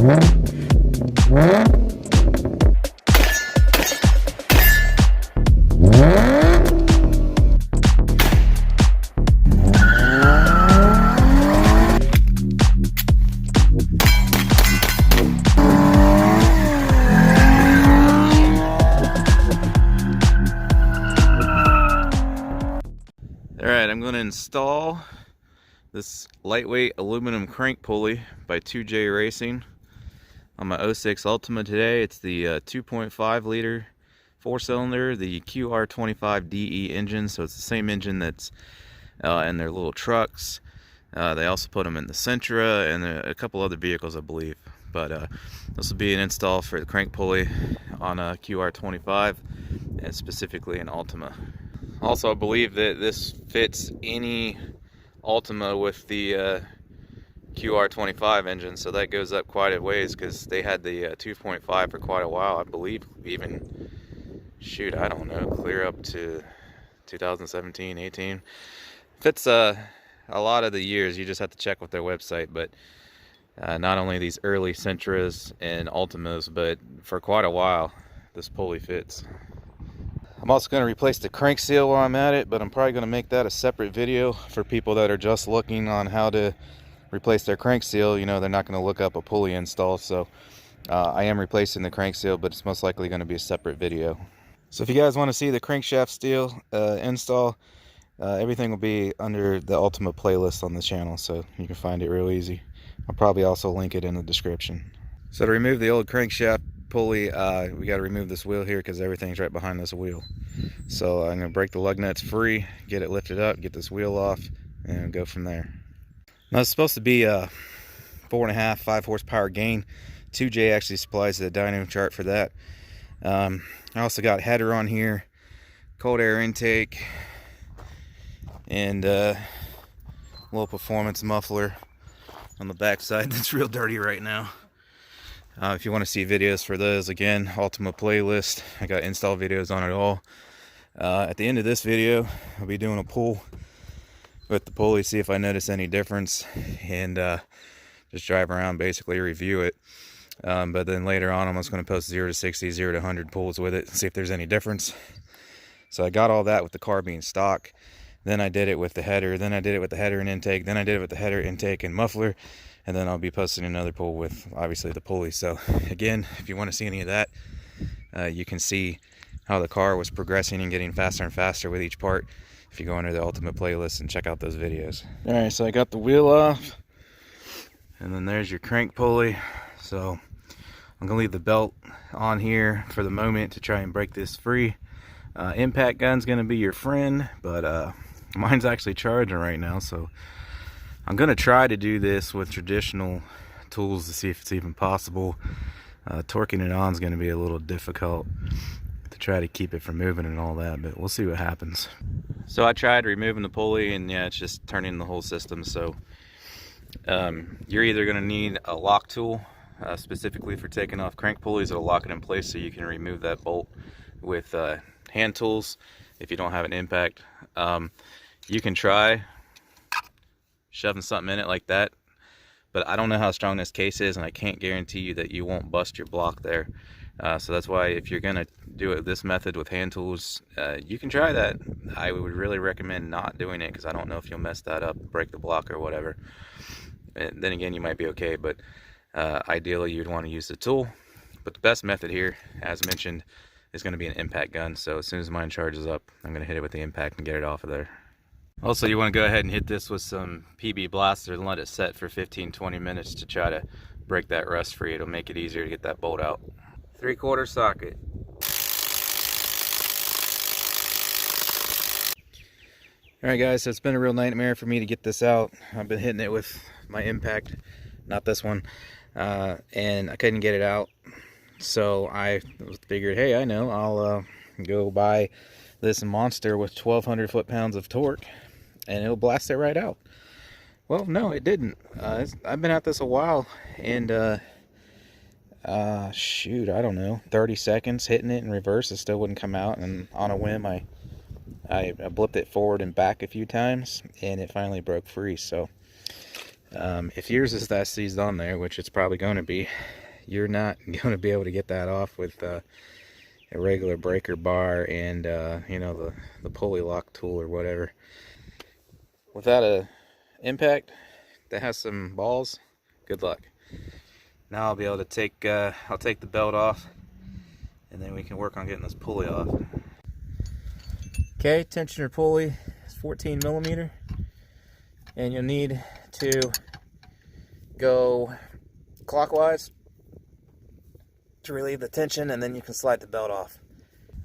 Alright, I'm going to install this lightweight aluminum crank pulley by 2J-Racing on my 06 Altima today. It's the 2.5 liter 4-cylinder, the QR25DE engine, so it's the same engine that's in their little trucks. They also put them in the Sentra and a couple other vehicles, I believe. But this will be an install for the crank pulley on a QR25 and specifically an Altima. Also, I believe that this fits any Altima with the QR25 engine, so that goes up quite a ways because they had the 2.5 for quite a while. I believe even, shoot, I don't know, clear up to 2017, 18. Fits a lot of the years. You just have to check with their website, but not only these early Sentras and Altimas, but for quite a while, this pulley fits. I'm also going to replace the crank seal while I'm at it, but I'm probably going to make that a separate video for people that are just looking on how to replace their crank seal. You know, they're not going to look up a pulley install, so I am replacing the crank seal, but it's most likely going to be a separate video. So if you guys want to see the crankshaft steel install, everything will be under the Altima playlist on the channel, so you can find it real easy. I'll probably also link it in the description. So to remove the old crankshaft pulley, we got to remove this wheel here because everything's right behind this wheel. So I'm going to break the lug nuts free, get it lifted up, get this wheel off, and go from there. Now it's supposed to be a 4.5, 5 horsepower gain. 2J actually supplies the dyno chart for that. I also got header on here, cold air intake, and little performance muffler on the back side that's real dirty right now. If you want to see videos for those, again, Altima playlist. I got install videos on it all. At the end of this video, I'll be doing a pull with the pulley, see if I notice any difference, and just drive around, basically review it. But then later on, I'm just going to post 0 to 60, 0 to 100 pulls with it, see if there's any difference. So I got all that with the car being stock. Then I did it with the header. Then I did it with the header and intake. Then I did it with the header, intake, and muffler. And then I'll be posting another pull with, obviously, the pulley. So again, if you want to see any of that, you can see how the car was progressing and getting faster and faster with each part if you go under the Altima playlist and check out those videos. All right, so I got the wheel off, and then there's your crank pulley. So I'm gonna leave the belt on here for the moment to try and break this free. Impact gun's gonna be your friend, but mine's actually charging right now, so I'm gonna try to do this with traditional tools to see if it's even possible. Torquing it on is gonna be a little difficult to try to keep it from moving and all that, but we'll see what happens. So I tried removing the pulley, and yeah, it's just turning the whole system. So you're either gonna need a lock tool specifically for taking off crank pulleys. It'll lock it in place so you can remove that bolt with hand tools if you don't have an impact. You can try shoving something in it like that, but I don't know how strong this case is, and I can't guarantee you that you won't bust your block there. So that's why if you're gonna do it this method with hand tools, you can try that. I would really recommend not doing it because I don't know if you'll mess that up, break the block or whatever. And then again, you might be okay, but ideally you'd want to use the tool. But the best method here, as mentioned, is going to be an impact gun. So as soon as mine charges up, I'm going to hit it with the impact and get it off of there. Also, you want to go ahead and hit this with some PB Blaster and let it set for 15-20 minutes to try to break that rust free. It'll make it easier to get that bolt out. 3/4 socket. Alright guys, so it's been a real nightmare for me to get this out. I've been hitting it with my impact, not this one, and I couldn't get it out. So I figured, hey, I know, I'll go buy this monster with 1,200 foot-pounds of torque, and it'll blast it right out. Well, no, it didn't. I've been at this a while, and shoot, I don't know, 30 seconds hitting it in reverse, it still wouldn't come out, and on a whim, I blipped it forward and back a few times, and it finally broke free. So If yours is that seized on there, which it's probably going to be, you're not going to be able to get that off with a regular breaker bar and you know, the pulley lock tool or whatever. Without a impact that has some balls, good luck. Now I'll be able to take I'll take the belt off, and then we can work on getting this pulley off. Okay, tensioner pulley is 14 millimeter, and you'll need to go clockwise to relieve the tension, and then you can slide the belt off.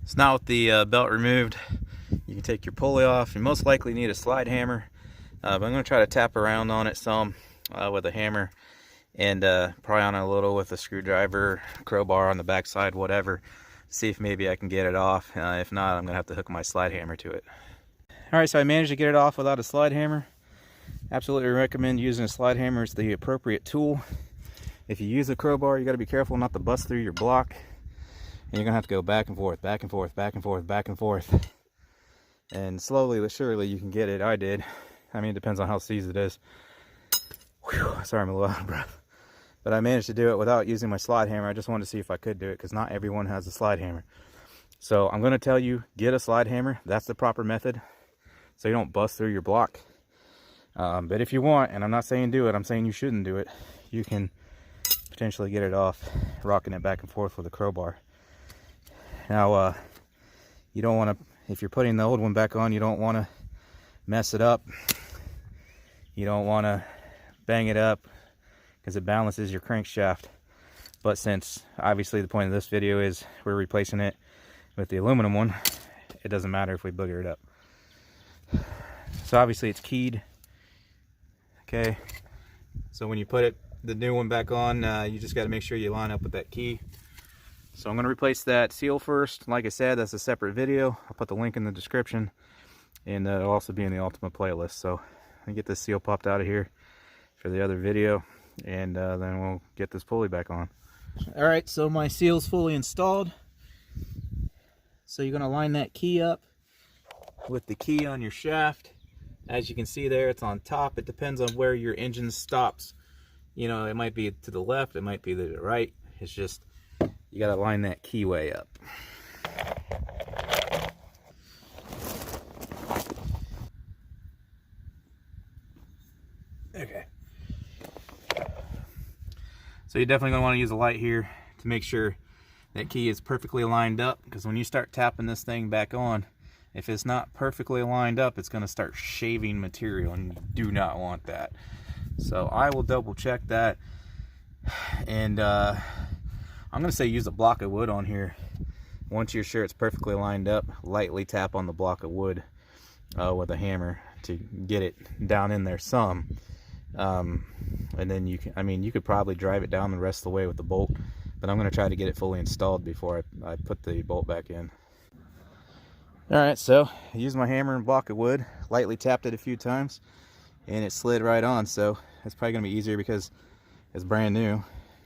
So now with the belt removed, you can take your pulley off. You most likely need a slide hammer, but I'm going to try to tap around on it some with a hammer, and pry on it a little with a screwdriver, crowbar on the back side, whatever. See if maybe I can get it off. If not, I'm going to have to hook my slide hammer to it. Alright, so I managed to get it off without a slide hammer. Absolutely recommend using a slide hammer. It's the appropriate tool. If you use a crowbar, you got to be careful not to bust through your block. And you're going to have to go back and forth, back and forth, back and forth, back and forth. And slowly but surely you can get it. I did. I mean, it depends on how seized it is. Whew, sorry, I'm a little out of breath. But I managed to do it without using my slide hammer. I just wanted to see if I could do it, because not everyone has a slide hammer. So I'm going to tell you, get a slide hammer. That's the proper method, so you don't bust through your block. But if you want, and I'm not saying do it, I'm saying you shouldn't do it, you can potentially get it off rocking it back and forth with a crowbar. Now, you don't want to, if you're putting the old one back on, you don't want to mess it up. You don't want to bang it up, because it balances your crankshaft. But since obviously the point of this video is we're replacing it with the aluminum one, it doesn't matter if we booger it up. So obviously it's keyed. Okay, so when you put the new one back on, you just got to make sure you line up with that key. So I'm going to replace that seal first. Like I said, that's a separate video. I'll put the link in the description, and it'll also be in the Altima playlist. So I get this seal popped out of here for the other video, and then we'll get this pulley back on. Alright, so my seal's fully installed. So you're going to line that key up with the key on your shaft. As you can see there, it's on top. It depends on where your engine stops. You know, it might be to the left, it might be to the right. It's just, you got to line that keyway up. Okay. So you're definitely going to want to use a light here to make sure that key is perfectly lined up, because when you start tapping this thing back on, if it's not perfectly lined up, it's going to start shaving material, and you do not want that. So I will double check that, and I'm going to say use a block of wood on here. Once you're sure it's perfectly lined up, lightly tap on the block of wood with a hammer to get it down in there some. And then you can, I mean, you could probably drive it down the rest of the way with the bolt, but I'm going to try to get it fully installed before I put the bolt back in. Alright, so I used my hammer and block of wood, lightly tapped it a few times, and it slid right on. So it's probably going to be easier because it's brand new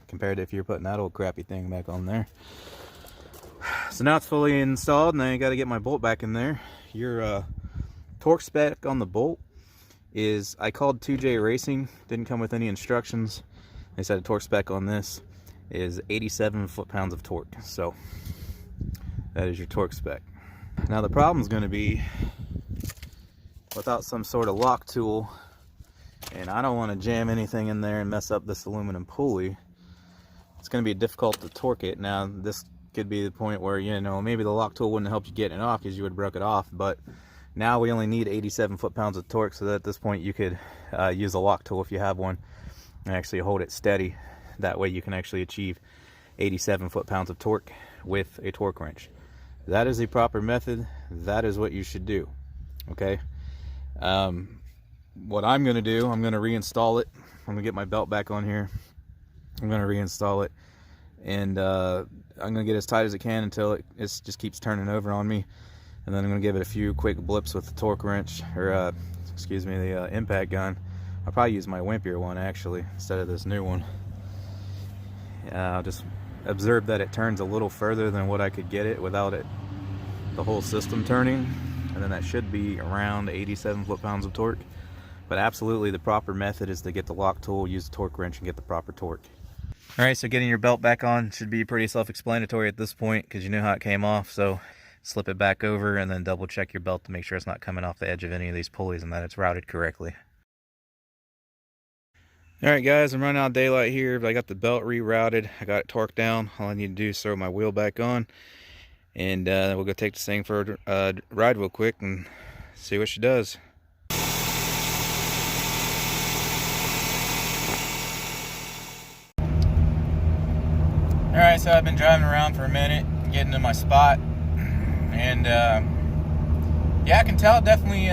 compared to if you're putting that old crappy thing back on there. So now it's fully installed, and then I got to get my bolt back in there. Your torque spec on the bolt is, I called 2J-Racing, didn't come with any instructions. They said a torque spec on this is 87 foot-pounds of torque. So that is your torque spec. Now the problem is going to be without some sort of lock tool, and I don't want to jam anything in there and mess up this aluminum pulley. It's going to be difficult to torque it. Now this could be the point where, you know, maybe the lock tool wouldn't help you get it off because you would have broke it off, but now we only need 87 foot-pounds of torque, so that at this point you could use a lock tool if you have one and actually hold it steady. That way you can actually achieve 87 foot-pounds of torque with a torque wrench. That is the proper method. That is what you should do. Okay. What I'm going to do, I'm going to reinstall it. I'm going to get my belt back on here. I'm going to reinstall it, and I'm going to get as tight as it can until it just keeps turning over on me. And then I'm going to give it a few quick blips with the torque wrench, or excuse me, the impact gun. I'll probably use my wimpier one actually instead of this new one. I'll just observe that it turns a little further than what I could get it without the whole system turning, and then that should be around 87 foot-pounds of torque. But absolutely the proper method is to get the lock tool, use the torque wrench, and get the proper torque. Alright, so getting your belt back on should be pretty self-explanatory at this point because you know how it came off. So slip it back over and then double check your belt to make sure it's not coming off the edge of any of these pulleys and that it's routed correctly. Alright guys, I'm running out of daylight here, but I got the belt rerouted. I got it torqued down. All I need to do is throw my wheel back on, and we'll go take this thing for a ride real quick and see what she does. Alright, so I've been driving around for a minute, getting to my spot, and yeah, I can tell it definitely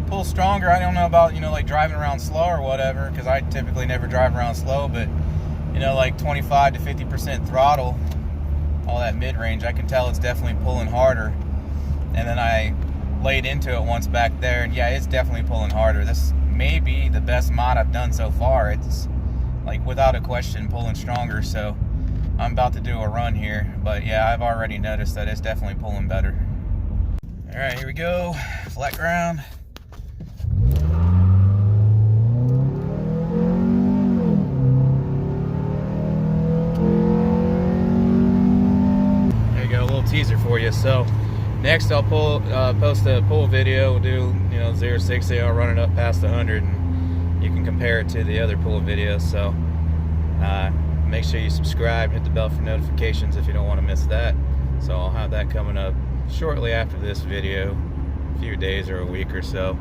pulls stronger. I don't know about, you know, like driving around slow or whatever, because I typically never drive around slow, but you know, like 25 to 50% throttle, all that mid-range, I can tell it's definitely pulling harder. And then I laid into it once back there, and yeah, it's definitely pulling harder. This may be the best mod I've done so far. It's like without a question pulling stronger, so I'm about to do a run here, but yeah, I've already noticed that it's definitely pulling better. All right, here we go, flat ground. There you go, a little teaser for you. So next I'll post a pull video. We'll do, you know, 0 to 60, I'll run it up past 100, and you can compare it to the other pull videos. So make sure you subscribe, hit the bell for notifications if you don't want to miss that. So I'll have that coming up shortly after this video, a few days or a week or so.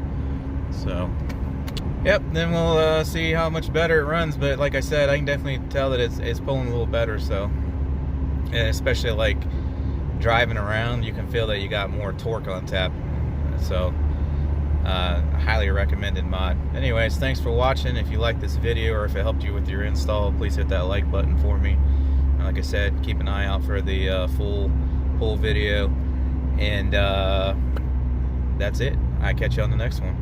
So yep, then we'll see how much better it runs. But like I said, I can definitely tell that it's pulling a little better. So, and especially like driving around, you can feel that you got more torque on tap. So highly recommended mod. Anyways, thanks for watching. If you like this video or if it helped you with your install, please hit that like button for me. And like I said, keep an eye out for the full pull video. And that's it. I'll catch you on the next one.